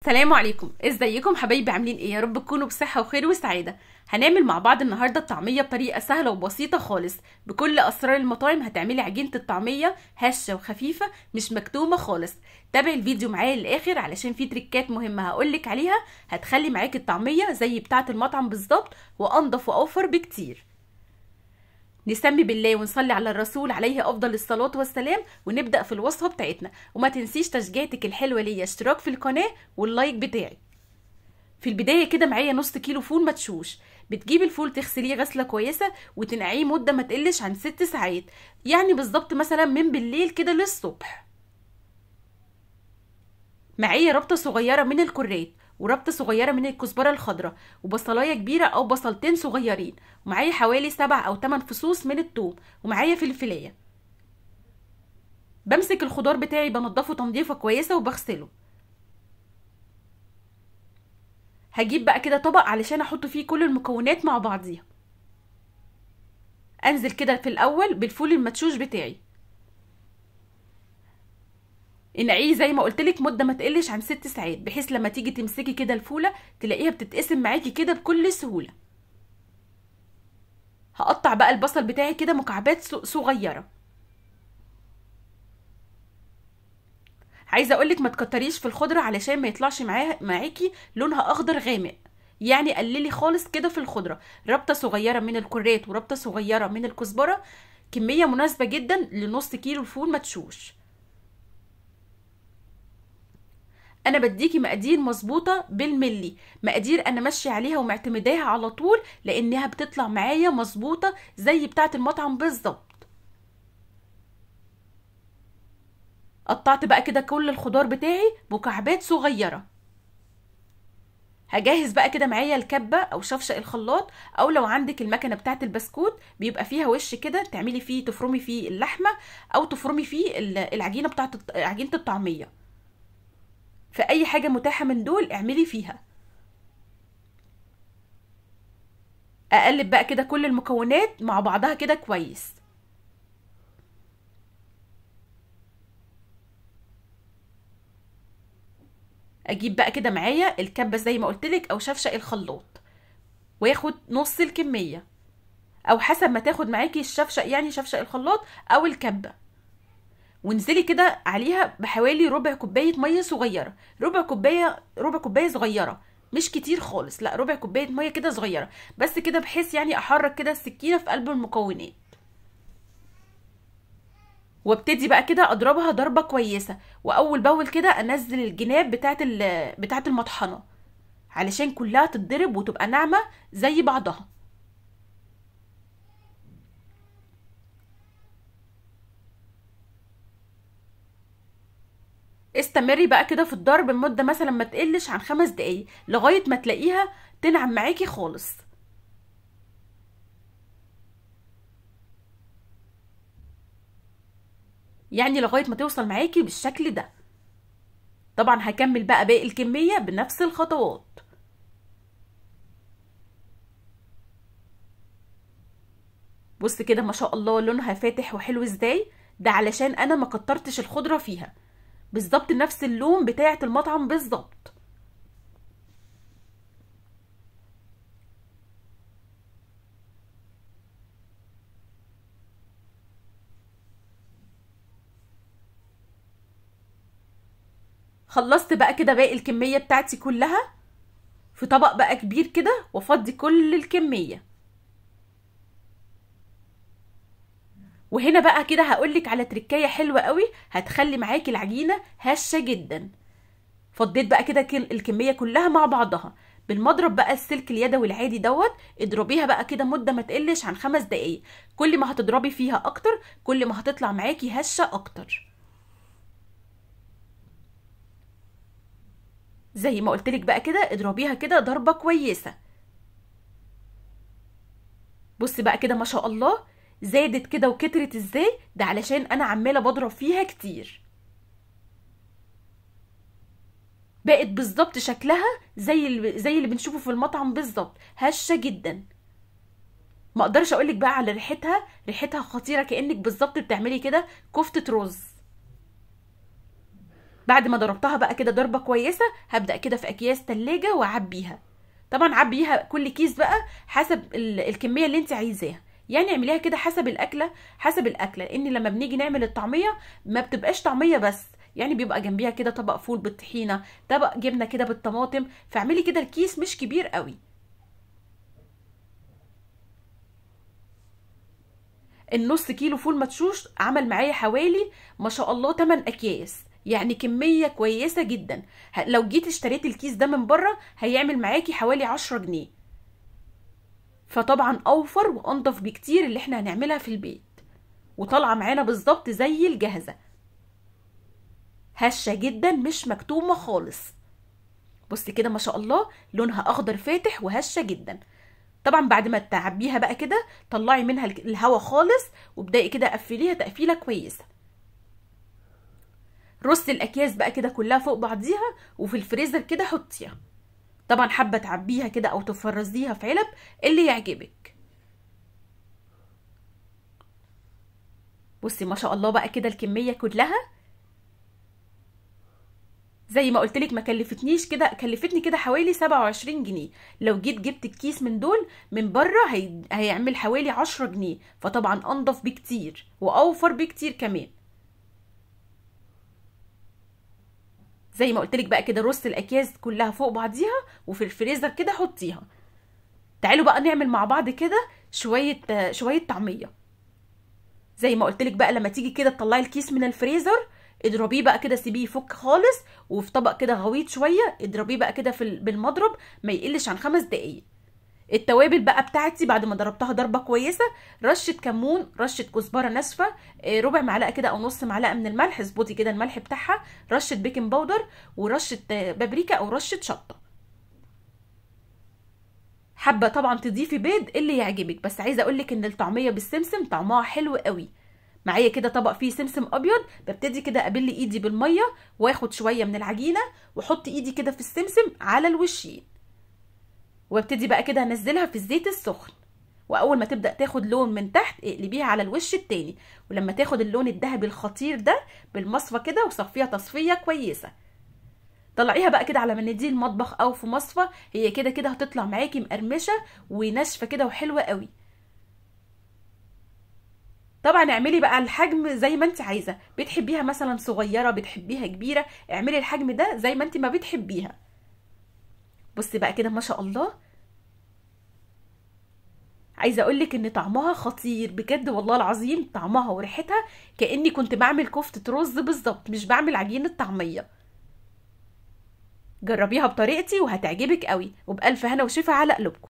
السلام عليكم، ازيكم حبايبي؟ عاملين ايه؟ يا رب تكونوا بصحه وخير وسعاده. هنعمل مع بعض النهارده الطعميه بطريقه سهله وبسيطه خالص، بكل اسرار المطاعم. هتعملي عجينه الطعميه هشه وخفيفه مش مكتومه خالص. تابعي الفيديو معايا للاخر علشان في تريكات مهمه هقولك عليها هتخلي معاكي الطعميه زي بتاعه المطعم بالظبط، وانضف واوفر بكتير. نسمي بالله ونصلي على الرسول عليه افضل الصلاه والسلام، ونبدا في الوصفه بتاعتنا. وما تنسيش تشجيعتك الحلوه ليا، اشتراك في القناه واللايك بتاعي. في البدايه كده معايا نص كيلو فول مدشوش. بتجيبي الفول تغسليه غسله كويسه وتنقعيه مده ما تقلش عن 6 ساعات، يعني بالظبط مثلا من بالليل كده للصبح. معايا ربطه صغيره من الكرات، وربطه صغيره من الكزبره الخضراء، وبصلايه كبيره او بصلتين صغيرين، ومعايا حوالي 7 أو 8 فصوص من الثوم، ومعايا فلفلايه. بمسك الخضار بتاعي بنضفه تنظيفه كويسه وبغسله. هجيب بقى كده طبق علشان احط فيه كل المكونات مع بعضيها. انزل كده في الاول بالفول المدشوش بتاعي، انقعيه زي ما قلتلك مده ما تقلش عن 6 ساعات، بحيث لما تيجي تمسكي كده الفوله تلاقيها بتتقسم معاكي كده بكل سهوله. هقطع بقى البصل بتاعي كده مكعبات صغيره. عايزه اقولك ما تكتريش في الخضره علشان ما يطلعش معاكي لونها اخضر غامق، يعني قللي خالص كده في الخضره. ربطه صغيره من الكرات وربطه صغيره من الكزبره، كميه مناسبه جدا لنص كيلو الفول مدشوش. انا بديكي مقادير مظبوطه بالملي، مقادير انا ماشيه عليها ومعتمداها على طول، لانها بتطلع معايا مظبوطه زي بتاعه المطعم بالظبط. قطعت بقى كده كل الخضار بتاعي مكعبات صغيره. هجهز بقى كده معايا الكبه او شفشق الخلاط، او لو عندك المكنه بتاعه البسكوت بيبقى فيها وش كده تعملي فيه تفرمي فيه اللحمه، او تفرمي فيه العجينه بتاعه عجينه الطعميه. في اي حاجه متاحه من دول اعملي فيها. اقلب بقى كده كل المكونات مع بعضها كده كويس. اجيب بقى كده معايا الكبه زي ما قلتلك او شفشق الخلاط، واخد نص الكميه، او حسب ما تاخد معاكي الشفشق، يعني شفشق الخلاط او الكبه. وانزلي كده عليها بحوالي ربع كوبايه ميه صغيره، ربع كوبايه صغيره، مش كتير خالص، لا ربع كوبايه ميه كده صغيره بس كده، بحيث يعني احرك كده السكينه في قلب المكونات. وابتدي بقى كده اضربها ضربه كويسه، واول باول كده انزل الجناب بتاعه المطحنه علشان كلها تتضرب وتبقى ناعمه زي بعضها. استمري بقى كده في الضرب لمده مثلا ما تقلش عن 5 دقايق، لغايه ما تلاقيها تنعم معاكي خالص. يعني لغايه ما توصل معاكي بالشكل ده. طبعا هكمل بقى باقي الكميه بنفس الخطوات. بص كده ما شاء الله لونها فاتح وحلو ازاي، ده علشان انا ما كترتش الخضره فيها، بالظبط نفس اللون بتاعه المطعم بالظبط. خلصت بقى كده باقي الكميه بتاعتي كلها في طبق بقى كبير كده، وافضي كل الكميه. وهنا بقى كده هقولك على تركايه حلوه قوي هتخلي معاكي العجينه هشه جدا. فضيت بقى كده الكميه كلها مع بعضها بالمضرب بقى، السلك اليدوي العادي دوت. اضربيها بقى كده مده ما تقلش عن 5 دقايق. كل ما هتضربي فيها اكتر كل ما هتطلع معاكي هشه اكتر. زي ما قلتلك بقى كده اضربيها كده ضربه كويسه. بصي بقى كده ما شاء الله زادت كده وكترت ازاي، ده علشان انا عماله بضرب فيها كتير. بقت بالظبط شكلها زي اللي بنشوفه في المطعم بالظبط، هشه جدا. ما اقدرش اقولك بقى على ريحتها خطيره، كانك بالظبط بتعملي كده كفته رز. بعد ما ضربتها بقى كده ضربه كويسه، هبدا كده في اكياس تلاجة واعبيها. طبعا عبيها كل كيس بقى حسب الكميه اللي انت عايزاها، يعني اعمليها كده حسب الاكله، لان لما بنيجي نعمل الطعميه ما بتبقاش طعميه بس، يعني بيبقى جنبيها كده طبق فول بالطحينه، طبق جبنه كده بالطماطم، فاعملي كده الكيس مش كبير قوي. النص كيلو فول مدشوش عمل معايا حوالي ما شاء الله 8 اكياس، يعني كميه كويسه جدا. لو جيت اشتريت الكيس ده من بره هيعمل معاكي حوالي 10 جنيه، فطبعا اوفر وانضف بكتير اللي احنا هنعملها في البيت، وطالعه معانا بالظبط زي الجاهزه، هشه جدا مش مكتومه خالص. بصي كده ما شاء الله لونها اخضر فاتح وهشه جدا. طبعا بعد ما تعبيها بقى كده طلعي منها الهواء خالص، وابدأي كده قفليها تقفيله كويسه. رصي الاكياس بقى كده كلها فوق بعضيها وفي الفريزر كده حطيها. طبعا حابه تعبيها كده او تفرزيها في علب اللي يعجبك. بصي ما شاء الله بقى كده الكميه كلها زي ما قلت لك ما كلفتنيش كده، كلفتني كده حوالي 27 جنيه. لو جيت جبت الكيس من دول من بره هيعمل حوالي 10 جنيه، فطبعا انضف بكتير واوفر بكتير كمان. زي ما قلت لك بقى كده رص الاكياس كلها فوق بعضيها وفي الفريزر كده حطيها. تعالوا بقى نعمل مع بعض كده شويه طعميه. زي ما قلت لك بقى لما تيجي كده تطلعي الكيس من الفريزر اضربيه بقى كده، سيبيه يفك خالص، وفي طبق كده غويط شويه اضربيه بقى كده بالمضرب ما يقلش عن 5 دقايق. التوابل بقى بتاعتي بعد ما ضربتها ضربه كويسه، رشه كمون، رشه كزبره ناشفه، ربع معلقه كده او نص معلقه من الملح، اظبطي كده الملح بتاعها، رشه بيكنج باودر، ورشه بابريكا او رشه شطه. حابه طبعا تضيفي بيض اللي يعجبك، بس عايزه اقولك ان الطعميه بالسمسم طعمها حلو قوي. معايا كده طبق فيه سمسم ابيض، ببتدي كده ابل ايدي بالميه واخد شويه من العجينه واحط ايدي كده في السمسم على الوشين، وابتدي بقى كده انزلها في الزيت السخن، واول ما تبدا تاخد لون من تحت اقلبيها على الوش التاني، ولما تاخد اللون الذهبي الخطير ده بالمصفى كده وصفيها تصفيه كويسه. طلعيها بقى كده على مناديل المطبخ او في مصفى، هي كده كده هتطلع معاكي مقرمشه وناشفه كده وحلوه قوي. طبعا اعملي بقى الحجم زي ما انت عايزه، بتحبيها مثلا صغيره بتحبيها كبيره، اعملي الحجم ده زي ما انت ما بتحبيها. بصي بقى كده ما شاء الله، عايزه اقولك ان طعمها خطير بجد والله العظيم، طعمها وريحتها كاني كنت بعمل كفته رز بالظبط، مش بعمل عجينه طعميه. جربيها بطريقتي وهتعجبك قوي، وبألف هنا وشفا على قلوبكم.